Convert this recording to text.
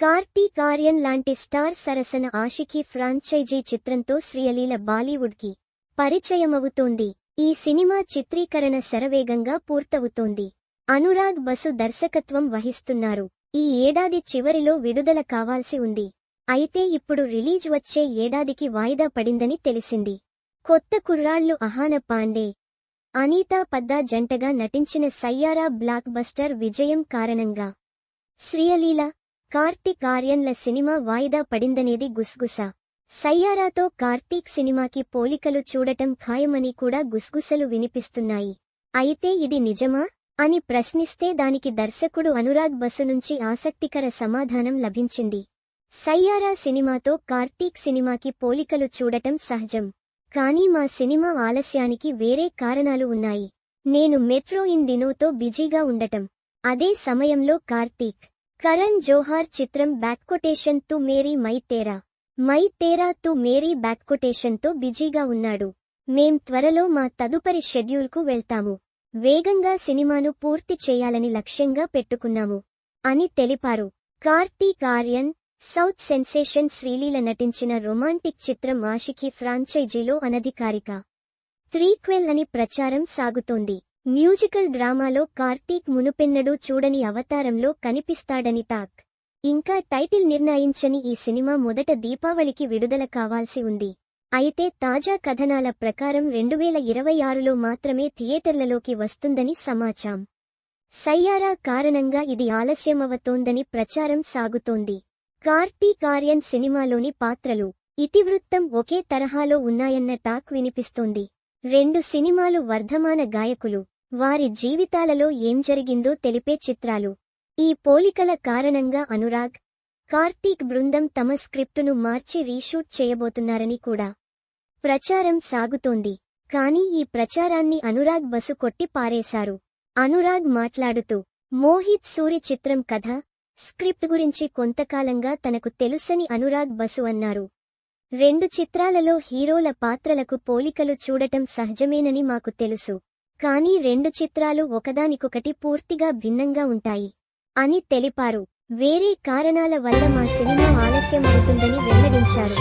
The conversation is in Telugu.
కార్తీక్ ఆర్యన్ లాంటి స్టార్ సరసన ఆషికీ ఫ్రాంచైజీ చిత్రంతో శ్రియలీల బాలీవుడ్కి పరిచయమవుతోంది. ఈ సినిమా చిత్రీకరణ శరవేగంగా పూర్తవుతోంది. అనురాగ్ బసు దర్శకత్వం వహిస్తున్నారు. ఈ ఏడాది చివరిలో విడుదల కావాల్సి ఉంది. అయితే ఇప్పుడు రిలీజ్ వచ్చే ఏడాదికి వాయిదా పడిందని తెలిసింది. కొత్త కుర్రాళ్లు అహాన పాండే, అనీతా పద్దా జంటగా నటించిన సయ్యారా బ్లాక్ బస్టర్ విజయం కారణంగా శ్రియలీల, కార్తీక్ ఆర్యన్ల సినిమా వాయిదా పడిందనేది గుసగుస. సయ్యారాతో కార్తీక్ సినిమాకి పోలికలు చూడటం ఖాయమని కూడా గుసగుసలు వినిపిస్తున్నాయి. అయితే ఇది నిజమా అని ప్రశ్నిస్తే దానికి దర్శకుడు అనురాగ్ బసు నుంచి ఆసక్తికర సమాధానం లభించింది. సయ్యారా సినిమాతో కార్తీక్ సినిమాకి పోలికలు చూడటం సహజం. కానీ మా సినిమా ఆలస్యానికి వేరే కారణాలు ఉన్నాయి. నేను మెట్రో ఇన్ దినోతో బిజీగా ఉండటం, అదే సమయంలో కార్తీక్, కరణ్ జోహార్ చిత్రం బ్యాక్కొటేషన్ తు Mary my Tera to Mary బ్యాక్కొటేషన్తో బిజీగా ఉన్నాడు. మేం త్వరలో మా తదుపరి షెడ్యూల్కు వెళ్తాము. వేగంగా సినిమాను పూర్తి చేయాలని లక్ష్యంగా పెట్టుకున్నాము అని తెలిపారు. కార్తీక్ ఆర్యన్, సౌత్ సెన్సేషన్ శ్రీలీల నటించిన రొమాంటిక్ చిత్రం ఆషికీ ఫ్రాంచైజీలో అనధికారిక త్రీక్వెల్ అని ప్రచారం సాగుతోంది. మ్యూజికల్ డ్రామాలో కార్తీక్ మునుపెన్నడూ చూడని అవతారంలో కనిపిస్తాడని టాక్. ఇంకా టైటిల్ నిర్ణయించని ఈ సినిమా మొదట దీపావళికి విడుదల కావాల్సి ఉంది. అయితే తాజా కథనాల ప్రకారం 2026లో మాత్రమే థియేటర్లలోకి వస్తుందని సమాచారం. సయ్యారా కారణంగా ఇది ఆలస్యమవుతోందని ప్రచారం సాగుతోంది. కార్తీక్ ఆర్యన్ సినిమాలోని పాత్రలు, ఇతివృత్తం ఒకే తరహాలో ఉన్నాయన్న టాక్ వినిపిస్తోంది. రెండు సినిమాలు వర్ధమాన గాయకులు, వారి జీవితాలలో ఏం జరిగిందో తెలిపే చిత్రాలు. ఈ పోలికల కారణంగా అనురాగ్, కార్తీక్ బృందం తమ స్క్రిప్టును మార్చి రీషూట్ చేయబోతున్నారని కూడా ప్రచారం సాగుతోంది. కానీ ఈ ప్రచారాన్ని అనురాగ్ బసు కొట్టి పారేశారు. అనురాగ్ మాట్లాడుతూ, మోహిత్ సూరి చిత్రం కథ, స్క్రిప్ట్ గురించి కొంతకాలంగా తనకు తెలుసని అనురాగ్ బసు అన్నారు. రెండు చిత్రాలలో హీరోల పాత్రలకు పోలికలు చూడటం సహజమేనని మాకు తెలుసు. కానీ రెండు చిత్రాలు ఒకదానికొకటి పూర్తిగా భిన్నంగా ఉంటాయి అని తెలిపారు. వేరే కారణాల వల్ల మా సినిమా ఆలస్యం అవుతుందని వెల్లడించారు.